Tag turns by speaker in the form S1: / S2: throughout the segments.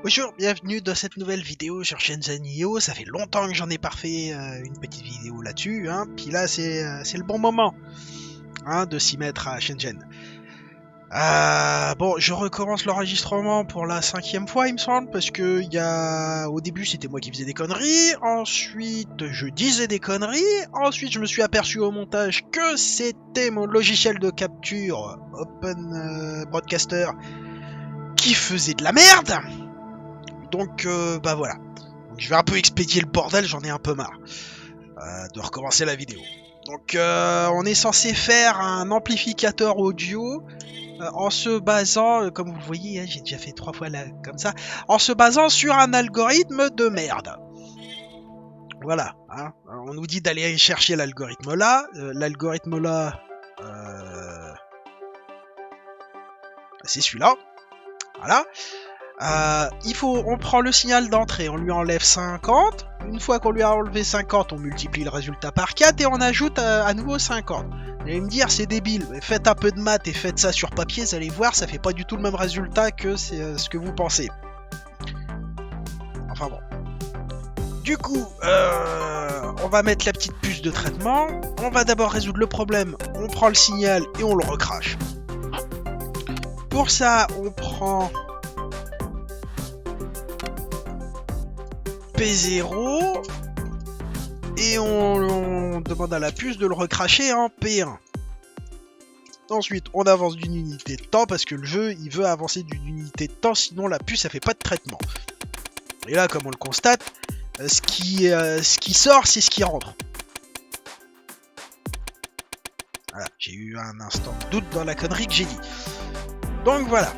S1: Bonjour, bienvenue dans cette nouvelle vidéo sur Shenzhen.io. Ça fait longtemps que j'en ai pas fait une petite vidéo là-dessus, hein. Puis là c'est le bon moment de s'y mettre à Shenzhen. Bon, je recommence l'enregistrement pour la 5e fois, il me semble, parce que au début c'était moi qui faisais des conneries, ensuite je disais des conneries, ensuite je me suis aperçu au montage que c'était mon logiciel de capture Open Broadcaster qui faisait de la merde. Donc bah voilà, donc, je vais un peu expédier le bordel, j'en ai un peu marre de recommencer la vidéo. Donc on est censé faire un amplificateur audio en se basant, comme vous le voyez, hein, j'ai déjà fait 3 fois là, comme ça, en se basant sur un algorithme de merde. Voilà, hein. On nous dit d'aller chercher l'algorithme là, c'est celui-là, voilà. On prend le signal d'entrée, on lui enlève 50. Une fois qu'on lui a enlevé 50, on multiplie le résultat par 4 et on ajoute à nouveau 50. Vous allez me dire, c'est débile, mais faites un peu de maths et faites ça sur papier, vous allez voir, ça fait pas du tout le même résultat que ce que vous pensez. Enfin bon. Du coup, on va mettre la petite puce de traitement. On va d'abord résoudre le problème, on prend le signal et on le recrache. Pour ça, on prend P0 et on demande à la puce de le recracher en P1. Ensuite, on avance d'une unité de temps parce que le jeu il veut avancer d'une unité de temps, sinon la puce ça fait pas de traitement. Et là, comme on le constate, ce qui sort c'est ce qui rentre. Voilà, j'ai eu un instant de doute dans la connerie que j'ai dit. Donc voilà.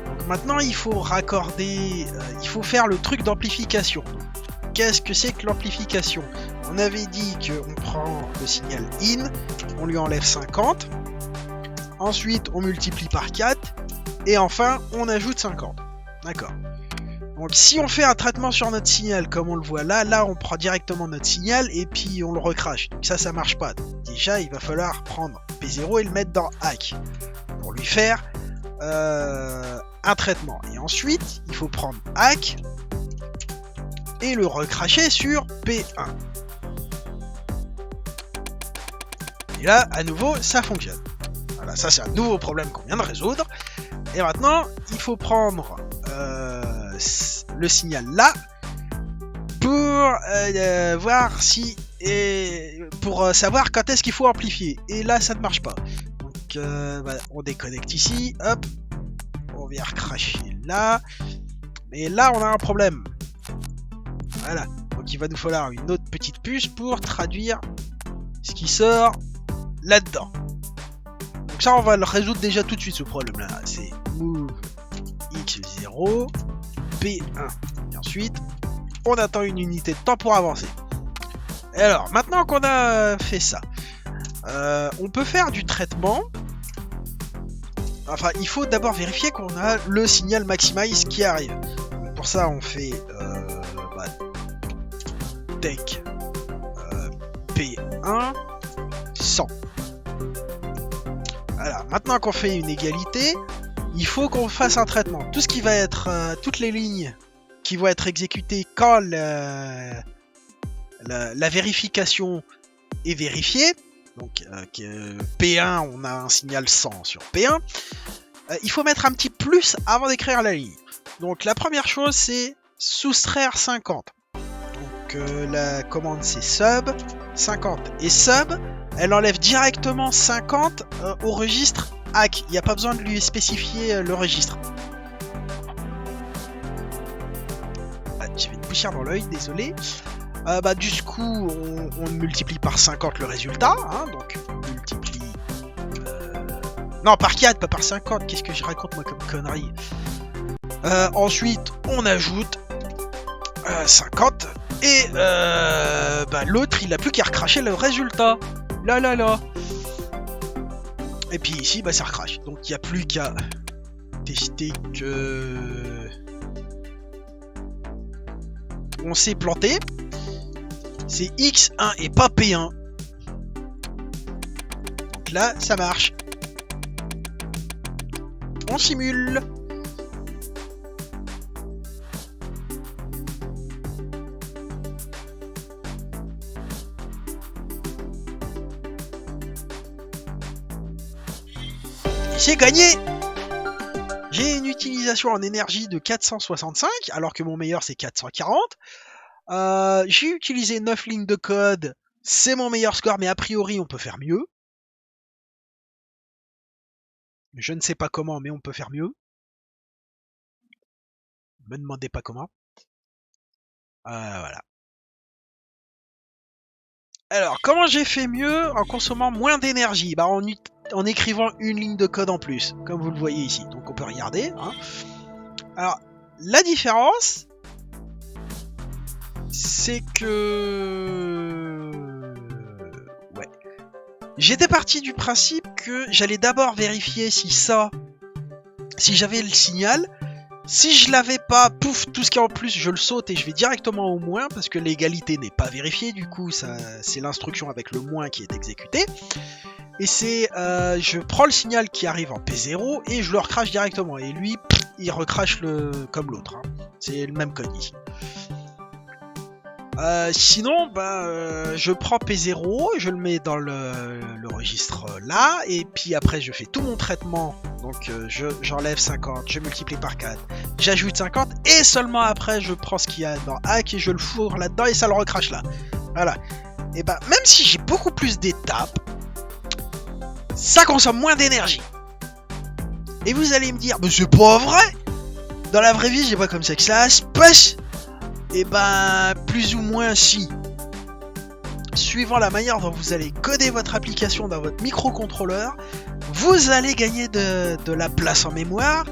S1: Donc maintenant il faut raccorder, il faut faire le truc d'amplification. Qu'est-ce que c'est que l'amplification? On avait dit qu'on prend le signal in, on lui enlève 50, ensuite on multiplie par 4, et enfin on ajoute 50. D'accord. Donc si on fait un traitement sur notre signal comme on le voit là on prend directement notre signal et puis on le recrache. Donc ça marche pas. Donc déjà il va falloir prendre P0 et le mettre dans hack pour lui faire un traitement. Et ensuite il faut prendre hack et le recracher sur P1. Et là, à nouveau, ça fonctionne. Voilà, ça c'est un nouveau problème qu'on vient de résoudre. Et maintenant, il faut prendre le signal là pour voir si pour savoir quand est-ce qu'il faut amplifier. Et là, ça ne marche pas. Donc, on déconnecte ici. Hop, on vient recracher là. Mais là, on a un problème. Voilà, donc il va nous falloir une autre petite puce pour traduire ce qui sort là-dedans. Donc ça, on va le résoudre déjà tout de suite ce problème-là. C'est move x0 p1. Et ensuite, on attend une unité de temps pour avancer. Et alors, maintenant qu'on a fait ça, on peut faire du traitement. Enfin, il faut d'abord vérifier qu'on a le signal maximize qui arrive. Donc pour ça, on fait tech P1 100. Voilà, maintenant qu'on fait une égalité, il faut qu'on fasse un traitement. Tout ce qui va être, toutes les lignes qui vont être exécutées quand la vérification est vérifiée, donc P1, on a un signal 100 sur P1, il faut mettre un petit plus avant d'écrire la ligne. Donc la première chose c'est soustraire 50. Donc la commande c'est sub 50 et sub elle enlève directement 50 au registre hack, il n'y a pas besoin de lui spécifier le registre. J'avais une poussière dans l'œil, désolé. Du coup on multiplie par 50 le résultat, hein, donc on multiplie non par 4 pas par 50, qu'est-ce que je raconte moi comme connerie. Ensuite on ajoute 50 et l'autre il a plus qu'à recracher le résultat. Là. Et puis ici ça recrache. Donc il n'y a plus qu'à tester que on s'est planté. C'est X1 et pas P1. Donc là ça marche. On simule. J'ai gagné. J'ai une utilisation en énergie de 465, alors que mon meilleur c'est 440. J'ai utilisé 9 lignes de code, c'est mon meilleur score, mais a priori on peut faire mieux. Je ne sais pas comment, mais on peut faire mieux. Me demandez pas comment. Voilà. Alors, comment j'ai fait mieux en consommant moins d'énergie? Bah, en écrivant une ligne de code en plus, comme vous le voyez ici. Donc on peut regarder. Hein. Alors, la différence, c'est que... Ouais. J'étais parti du principe que j'allais d'abord vérifier si j'avais le signal. Si je l'avais pas, pouf, tout ce qui est en plus, je le saute et je vais directement au moins, parce que l'égalité n'est pas vérifiée, du coup, c'est l'instruction avec le moins qui est exécutée. Et je prends le signal qui arrive en P0 et je le recrache directement. Et lui, il recrache comme l'autre. Hein. C'est le même code ici. Sinon, je prends P0, je le mets dans le registre là, et puis après je fais tout mon traitement. Donc j'enlève 50, je multiplie par 4, j'ajoute 50, et seulement après je prends ce qu'il y a dans Hack et je le fourre là-dedans et ça le recrache là. Voilà. Et même si j'ai beaucoup plus d'étapes, ça consomme moins d'énergie. Et vous allez me dire, mais c'est pas vrai! Dans la vraie vie, j'ai pas comme ça que ça se passe! Et plus ou moins si. Suivant la manière dont vous allez coder votre application dans votre microcontrôleur, vous allez gagner de la place en mémoire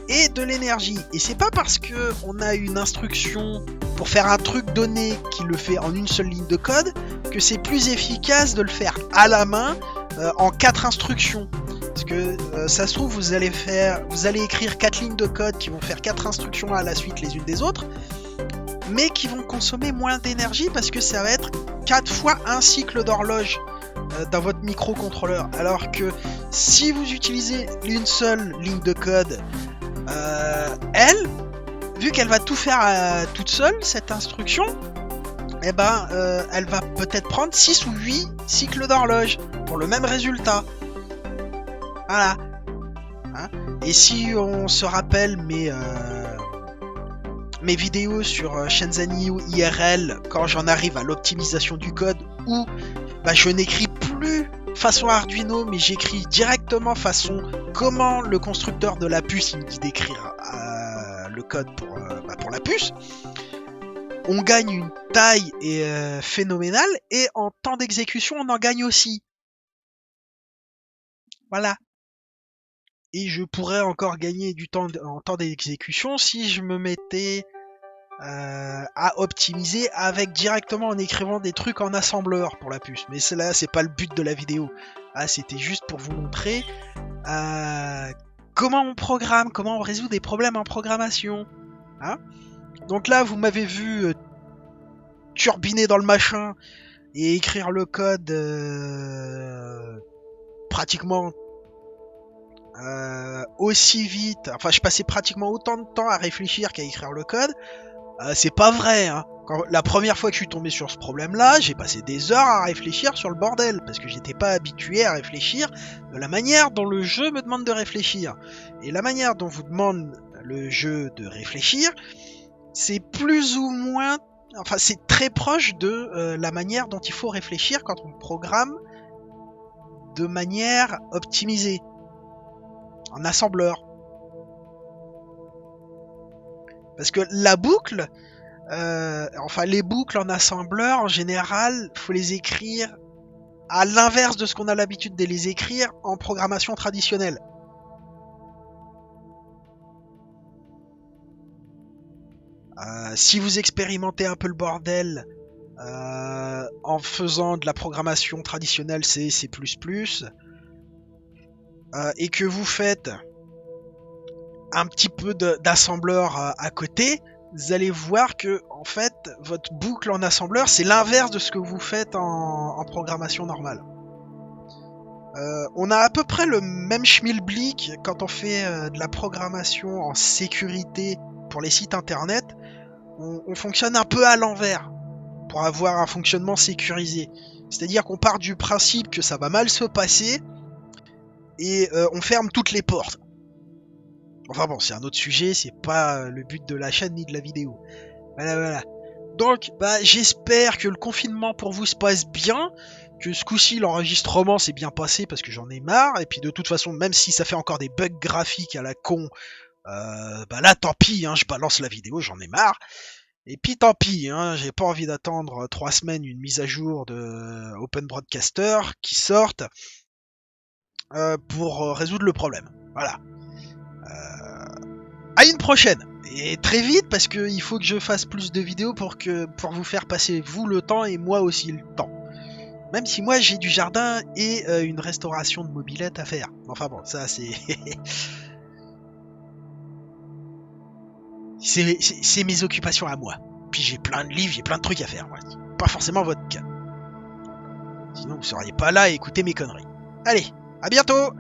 S1: et de l'énergie. Et c'est pas parce que on a une instruction pour faire un truc donné qui le fait en une seule ligne de code que c'est plus efficace de le faire à la main en 4 instructions. Parce que ça se trouve, vous allez écrire 4 lignes de code qui vont faire 4 instructions à la suite les unes des autres, mais qui vont consommer moins d'énergie parce que ça va être 4 fois un cycle d'horloge dans votre microcontrôleur. Alors que si vous utilisez une seule ligne de code, elle, vu qu'elle va tout faire toute seule, cette instruction, elle va peut-être prendre 6 ou 8 cycles d'horloge pour le même résultat. Voilà. Hein? Et si on se rappelle mes vidéos sur Shenzhen IRL, quand j'en arrive à l'optimisation du code, où je n'écris plus façon Arduino, mais j'écris directement façon comment le constructeur de la puce il me dit d'écrire le code pour la puce. On gagne une taille phénoménale, et en temps d'exécution on en gagne aussi. Voilà. Et je pourrais encore gagner du temps en temps d'exécution si je me mettais à optimiser directement en écrivant des trucs en assembleur pour la puce. Mais cela, c'est pas le but de la vidéo. C'était juste pour vous montrer comment on programme, comment on résout des problèmes en programmation. Hein? Donc là, vous m'avez vu turbiner dans le machin et écrire le code pratiquement aussi vite. Enfin, je passais pratiquement autant de temps à réfléchir qu'à écrire le code. C'est pas vrai, hein. La première fois que je suis tombé sur ce problème-là, j'ai passé des heures à réfléchir sur le bordel, parce que j'étais pas habitué à réfléchir de la manière dont le jeu me demande de réfléchir. Et la manière dont vous demande le jeu de réfléchir, c'est plus ou moins... Enfin, c'est très proche de la manière dont il faut réfléchir quand on programme de manière optimisée, en assembleur. Parce que la boucle, les boucles en assembleur, en général, faut les écrire à l'inverse de ce qu'on a l'habitude de les écrire en programmation traditionnelle. Si vous expérimentez un peu le bordel en faisant de la programmation traditionnelle C++, et que vous faites un petit peu d'assembleur à côté, vous allez voir que en fait votre boucle en assembleur c'est l'inverse de ce que vous faites en programmation normale. On a à peu près le même schmilblick quand on fait de la programmation en sécurité pour les sites internet. On fonctionne un peu à l'envers pour avoir un fonctionnement sécurisé. C'est-à-dire qu'on part du principe que ça va mal se passer, et on ferme toutes les portes. Enfin bon, c'est un autre sujet, c'est pas le but de la chaîne ni de la vidéo. Voilà. Donc, j'espère que le confinement pour vous se passe bien, que ce coup-ci l'enregistrement s'est bien passé parce que j'en ai marre, et puis de toute façon, même si ça fait encore des bugs graphiques à la con, là tant pis, je balance la vidéo, j'en ai marre. Et puis tant pis, j'ai pas envie d'attendre 3 semaines une mise à jour de Open Broadcaster qui sorte pour résoudre le problème. Voilà. À une prochaine. Et très vite parce qu'il faut que je fasse plus de vidéos pour vous faire passer vous le temps et moi aussi le temps. Même si moi j'ai du jardin et une restauration de mobilette à faire. Enfin bon, ça c'est... c'est mes occupations à moi. Puis j'ai plein de livres, j'ai plein de trucs à faire. Ouais. Pas forcément votre cas. Sinon vous seriez pas là à écouter mes conneries. Allez, à bientôt!